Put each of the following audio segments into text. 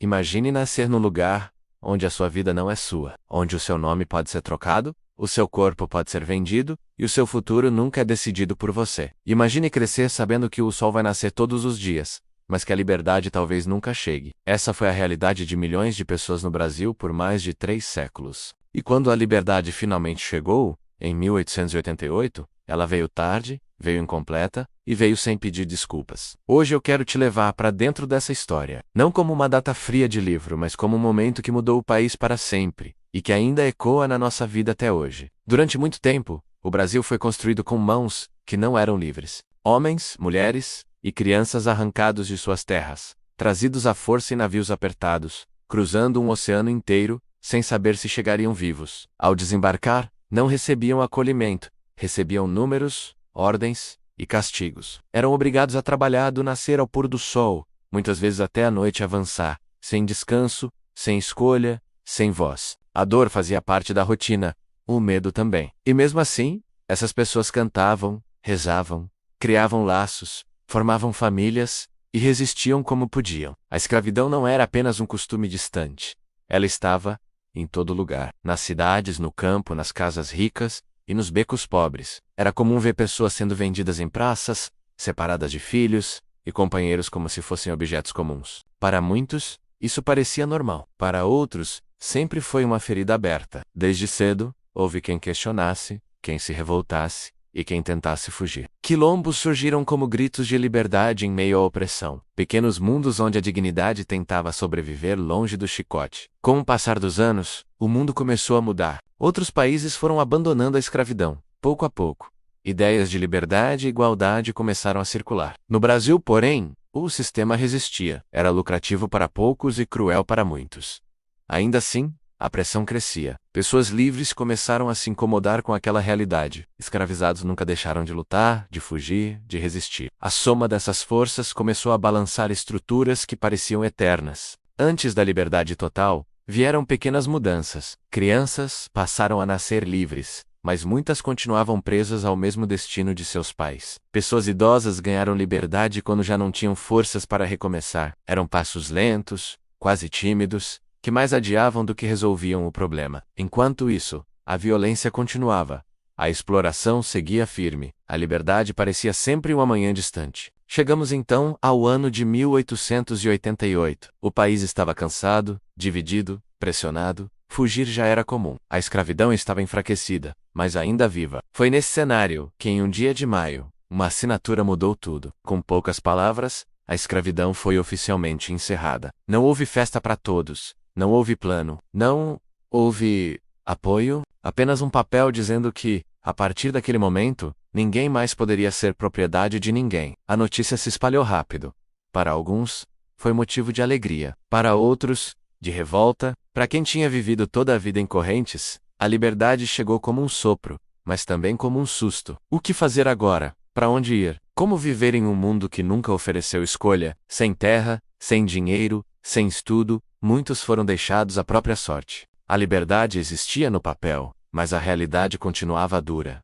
Imagine nascer num lugar onde a sua vida não é sua, onde o seu nome pode ser trocado, o seu corpo pode ser vendido, e o seu futuro nunca é decidido por você. Imagine crescer sabendo que o sol vai nascer todos os dias, mas que a liberdade talvez nunca chegue. Essa foi a realidade de milhões de pessoas no Brasil por mais de 3 séculos. E quando a liberdade finalmente chegou, em 1888, ela veio tarde, veio incompleta e veio sem pedir desculpas. Hoje eu quero te levar para dentro dessa história, não como uma data fria de livro, mas como um momento que mudou o país para sempre e que ainda ecoa na nossa vida até hoje. Durante muito tempo, o Brasil foi construído com mãos que não eram livres. Homens, mulheres e crianças arrancados de suas terras, trazidos à força em navios apertados, cruzando um oceano inteiro, sem saber se chegariam vivos. Ao desembarcar, não recebiam acolhimento, recebiam números, ordens e castigos. Eram obrigados a trabalhar do nascer ao pôr do sol, muitas vezes até a noite avançar, sem descanso, sem escolha, sem voz. A dor fazia parte da rotina, o medo também. E mesmo assim, essas pessoas cantavam, rezavam, criavam laços, formavam famílias e resistiam como podiam. A escravidão não era apenas um costume distante. Ela estava em todo lugar. Nas cidades, no campo, nas casas ricas e nos becos pobres. Era comum ver pessoas sendo vendidas em praças, separadas de filhos e companheiros como se fossem objetos comuns. Para muitos, isso parecia normal. Para outros, sempre foi uma ferida aberta. Desde cedo, houve quem questionasse, quem se revoltasse e quem tentasse fugir. Quilombos surgiram como gritos de liberdade em meio à opressão. Pequenos mundos onde a dignidade tentava sobreviver longe do chicote. Com o passar dos anos, o mundo começou a mudar. Outros países foram abandonando a escravidão, pouco a pouco. Ideias de liberdade e igualdade começaram a circular. No Brasil, porém, o sistema resistia. Era lucrativo para poucos e cruel para muitos. Ainda assim, a pressão crescia. Pessoas livres começaram a se incomodar com aquela realidade. Escravizados nunca deixaram de lutar, de fugir, de resistir. A soma dessas forças começou a balançar estruturas que pareciam eternas. Antes da liberdade total, vieram pequenas mudanças. Crianças passaram a nascer livres, mas muitas continuavam presas ao mesmo destino de seus pais. Pessoas idosas ganharam liberdade quando já não tinham forças para recomeçar. Eram passos lentos, quase tímidos, que mais adiavam do que resolviam o problema. Enquanto isso, a violência continuava. A exploração seguia firme. A liberdade parecia sempre um amanhã distante. Chegamos então ao ano de 1888. O país estava cansado, dividido, pressionado. Fugir já era comum. A escravidão estava enfraquecida, mas ainda viva. Foi nesse cenário que, em um dia de maio, uma assinatura mudou tudo. Com poucas palavras, a escravidão foi oficialmente encerrada. Não houve festa para todos. Não houve plano, não houve apoio, apenas um papel dizendo que, a partir daquele momento, ninguém mais poderia ser propriedade de ninguém. A notícia se espalhou rápido. Para alguns, foi motivo de alegria. Para outros, de revolta. Para quem tinha vivido toda a vida em correntes, a liberdade chegou como um sopro, mas também como um susto. O que fazer agora? Para onde ir? Como viver em um mundo que nunca ofereceu escolha? Sem terra, sem dinheiro, sem estudo, muitos foram deixados à própria sorte. A liberdade existia no papel, mas a realidade continuava dura.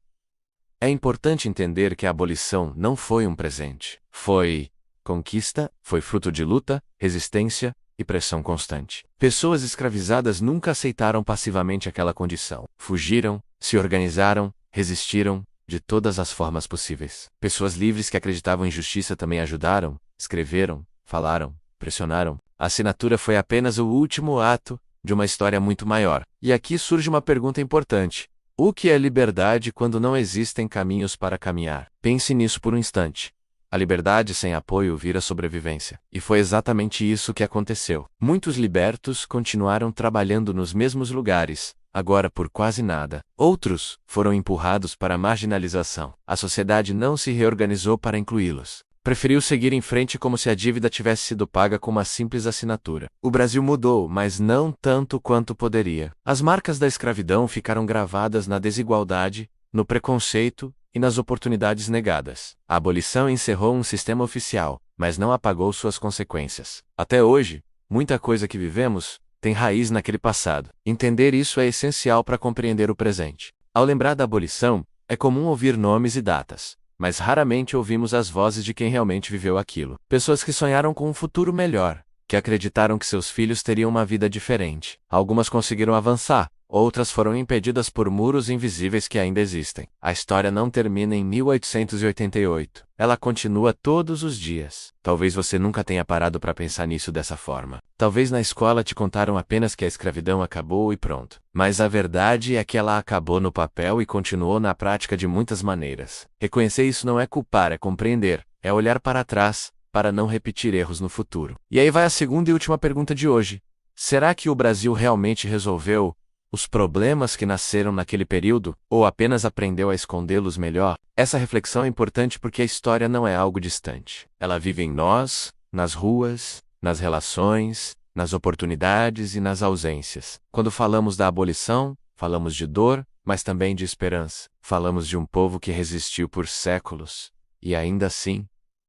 É importante entender que a abolição não foi um presente. Foi conquista, foi fruto de luta, resistência e pressão constante. Pessoas escravizadas nunca aceitaram passivamente aquela condição. Fugiram, se organizaram, resistiram, de todas as formas possíveis. Pessoas livres que acreditavam em justiça também ajudaram, escreveram, falaram, pressionaram. A assinatura foi apenas o último ato de uma história muito maior. E aqui surge uma pergunta importante. O que é liberdade quando não existem caminhos para caminhar? Pense nisso por um instante. A liberdade sem apoio vira sobrevivência. E foi exatamente isso que aconteceu. Muitos libertos continuaram trabalhando nos mesmos lugares, agora por quase nada. Outros foram empurrados para a marginalização. A sociedade não se reorganizou para incluí-los. Preferiu seguir em frente como se a dívida tivesse sido paga com uma simples assinatura. O Brasil mudou, mas não tanto quanto poderia. As marcas da escravidão ficaram gravadas na desigualdade, no preconceito e nas oportunidades negadas. A abolição encerrou um sistema oficial, mas não apagou suas consequências. Até hoje, muita coisa que vivemos tem raiz naquele passado. Entender isso é essencial para compreender o presente. Ao lembrar da abolição, é comum ouvir nomes e datas, mas raramente ouvimos as vozes de quem realmente viveu aquilo. Pessoas que sonharam com um futuro melhor, que acreditaram que seus filhos teriam uma vida diferente. Algumas conseguiram avançar, outras foram impedidas por muros invisíveis que ainda existem. A história não termina em 1888. Ela continua todos os dias. Talvez você nunca tenha parado para pensar nisso dessa forma. Talvez na escola te contaram apenas que a escravidão acabou e pronto. Mas a verdade é que ela acabou no papel e continuou na prática de muitas maneiras. Reconhecer isso não é culpar, é compreender, é olhar para trás, para não repetir erros no futuro. E aí vai a segunda e última pergunta de hoje. Será que o Brasil realmente resolveu os problemas que nasceram naquele período, ou apenas aprendeu a escondê-los melhor? Essa reflexão é importante porque a história não é algo distante. Ela vive em nós, nas ruas, nas relações, nas oportunidades e nas ausências. Quando falamos da abolição, falamos de dor, mas também de esperança. Falamos de um povo que resistiu por séculos, e ainda assim,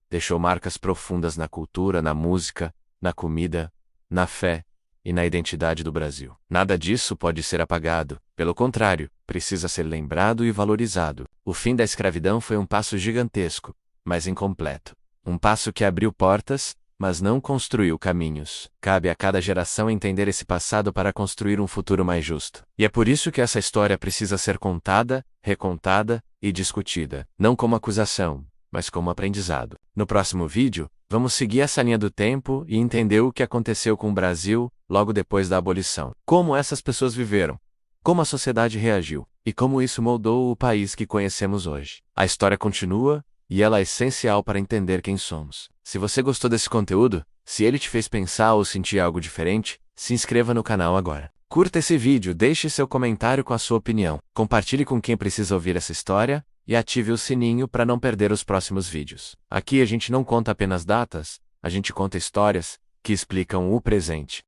deixou marcas profundas na cultura, na música, na comida, na fé e na identidade do Brasil. Nada disso pode ser apagado, pelo contrário, precisa ser lembrado e valorizado. O fim da escravidão foi um passo gigantesco, mas incompleto. Um passo que abriu portas, mas não construiu caminhos. Cabe a cada geração entender esse passado para construir um futuro mais justo. E é por isso que essa história precisa ser contada, recontada e discutida, não como acusação, mas como aprendizado. No próximo vídeo, vamos seguir essa linha do tempo e entender o que aconteceu com o Brasil logo depois da abolição. Como essas pessoas viveram, como a sociedade reagiu, e como isso moldou o país que conhecemos hoje. A história continua, e ela é essencial para entender quem somos. Se você gostou desse conteúdo, se ele te fez pensar ou sentir algo diferente, se inscreva no canal agora. Curta esse vídeo, deixe seu comentário com a sua opinião, compartilhe com quem precisa ouvir essa história, e ative o sininho para não perder os próximos vídeos. Aqui a gente não conta apenas datas, a gente conta histórias que explicam o presente.